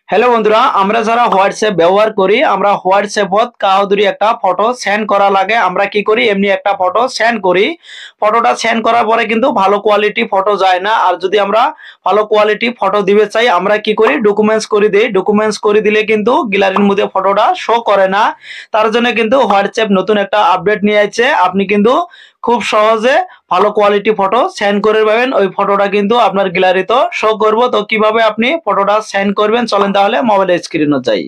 Hello বন্ধুরা, আমরা যারা হোয়াটসঅ্যাপ ব্যবহার করি, আমরা হোয়াটসঅ্যাপত কাউদুরি একটা ফটো সেন্ড করা লাগে। আমরা কি করি, এমনি একটা ফটো সেন্ড করি। ফটোটা সেন্ড করার পরে কিন্তু ভালো কোয়ালিটি ফটো যায় না। আর যদি আমরা ভালো কোয়ালিটি ফটো দিতে চাই, আমরা কি করি, ডকুমেন্টস করে দিই। ডকুমেন্টস করে দিলে কিন্তু গ্যালারির মধ্যে ফটোটা শো করে না। তার জন্য কিন্তু হোয়াটসঅ্যাপ নতুন একটা আপডেট নিয়ে আসছে। আপনি কিন্তু খুব সহজে ভালো কোয়ালিটি ফটো সেন্ড করে পাবেন। ওই ফটোটা কিন্তু আপনার গ্যালারিতে শো করব। তো কিভাবে আপনি ফটোটা সেন্ড করবেন, চলেন তাহলে মোবাইলের স্ক্রিনে যাই।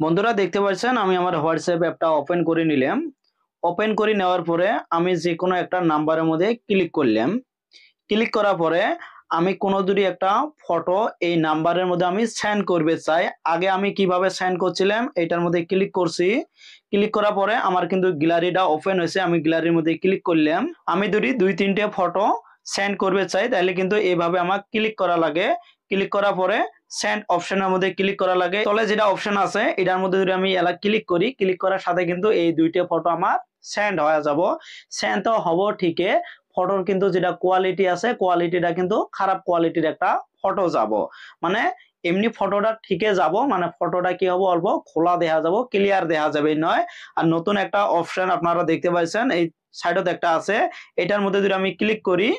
বন্ধুরা দেখতে পাচ্ছেন, আমি আমার হোয়াটসঅ্যাপ অ্যাপটা ওপেন করে নিলাম। ওপেন করে নেওয়ার পরে আমি যে কোনো একটা নাম্বারের মধ্যে ক্লিক করলাম। ক্লিক করার পরে আমি কোনো যদি একটা ফটো এই নাম্বারের মধ্যে আমি সেন্ড করবে চাই। আগে আমি কিভাবে সেন্ড করছিলাম, এটার মধ্যে ক্লিক করছি। ক্লিক করার পরে আমার কিন্তু গ্যালারিটা ওপেন হয়েছে। আমি গ্যালারির মধ্যে ক্লিক করলাম। আমি যদি দুই তিনটে ফটো সেন্ড করবে চাই, তাহলে কিন্তু এইভাবে আমার ক্লিক করা লাগে। ক্লিক করার পরে সেন্ড অপশনের মধ্যে ক্লিক করা লাগে। তলে যেটা অপশন আছে এটার মধ্যে যদি আমি এলা ক্লিক করি, ক্লিক করার সাথে কিন্তু এই দুইটা ফটো আমার সেন্ড হয়ে যাব। সেন্ড তো হবো ঠিকই, ফটোর কিন্তু যেটা কোয়ালিটি আছে, কোয়ালিটিটা কিন্তু খারাপ কোয়ালিটির একটা ফটো যাব। মানে এমনি ফটোটা ঠিকই যাব, মানে ফটোটা কি হবে, অল্প খোলা দেখা যাব, ক্লিয়ার দেখা যাবে নয়। আর নতুন একটা অপশন আপনারা দেখতে পাচ্ছেন এই সাইডে একটা আছে, এটার মধ্যে যদি আমি ক্লিক করি,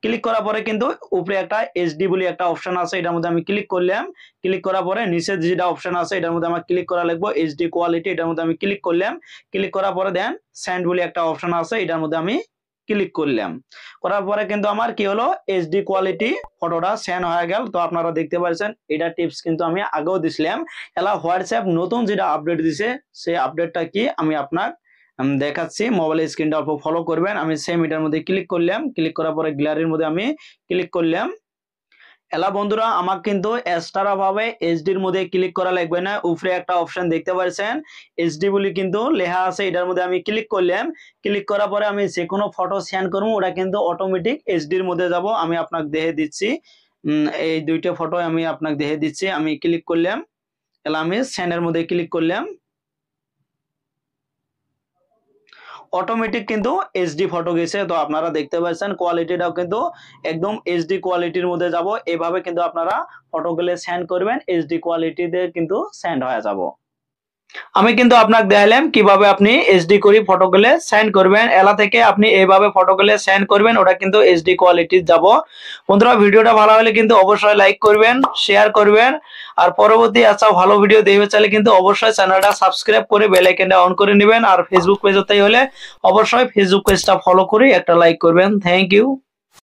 ক্লিক করার পরে কিন্তু উপরে একটা এইচডি বলে একটা অপশন আছে, এটার মধ্যে আমি ক্লিক করলাম। ক্লিক করার পরে নিচে যেটা অপশন আছে এটার মধ্যে আমার ক্লিক করা লাগবে এইচডি কোয়ালিটি, এটার মধ্যে আমি ক্লিক করলাম। ক্লিক করার পরে দেন সেন্ড বলে একটা অপশন আছে, এটার মধ্যে আমি ক্লিক করলাম। করার পরে কিন্তু আমার কি হলো, এইচডি কোয়ালিটি ফটোটা সেন্ড হয়ে গেল। তো আপনারা দেখতে পাচ্ছেন, এটা টিপস কিন্তু আমি আগেও দিছিলাম। এলা হোয়াটসঅ্যাপ নতুন যেটা আপডেট দিছে, সেই আপডেটটা কি আমি আপনার দেখাচ্ছি। মোবাইলের স্ক্রিনটা অল্প ফলো করবেন। আমি সেম এটার মধ্যে ক্লিক করলাম। ক্লিক করার পরে গ্যালারির মধ্যে আমি ক্লিক করলাম। এলা বন্ধুরা, আমাকে কিন্তু এক্সট্রা ভাবে এইচডির মধ্যে ক্লিক করা লাগবে না। উপরে একটা অপশন দেখতে পাচ্ছেন এইচডি বলে কিন্তু লেখা আছে, এটার মধ্যে আমি ক্লিক করলাম। ক্লিক করার পরে আমি যে কোনো ফটো সেন্ড করবো, ওটা কিন্তু অটোমেটিক এইচডির মধ্যে যাব। আমি আপনাকে দেখে দিচ্ছি, এই দুইটা ফটো আমি আপনাকে দেখে দিচ্ছি। আমি ক্লিক করলাম, এলা আমি সেন্ডের মধ্যে ক্লিক করলাম। অটোমেটিক কিন্তু এইচডি ফটো গেছে। তো আপনারা দেখতে পাচ্ছেন কোয়ালিটিটাও কিন্তু একদম এইচডি কোয়ালিটির মধ্যে যাব। এভাবে কিন্তু আপনারা ফটোগুলো সেন্ড করবেন, এইচডি কোয়ালিটিতে কিন্তু সেন্ড হয়ে যাব। আমি কিন্তু আপনাকে দেখালাম কিভাবে আপনি এইচডি করে ফটোগুলো সেন্ড করবেন। এলা থেকে আপনি এইভাবে ফটোগুলো সেন্ড করবেন, ওটা কিন্তু এইচডি কোয়ালিটির যাব। বন্ধুরা, ভিডিওটা ভালো হলে কিন্তু অবশ্যই লাইক করবেন, শেয়ার করবেন। আর পরবর্তী আচ্ছা ভালো ভিডিও দেখতে চাইলে কিন্তু অবশ্যই চ্যানেলটা সাবস্ক্রাইব করে বেল আইকনটা অন করে নেবেন। আর ফেসবুক পেজে হলে অবশ্যই ফেসবুক পেজটা ফলো করে একটা লাইক করবেন। Thank you.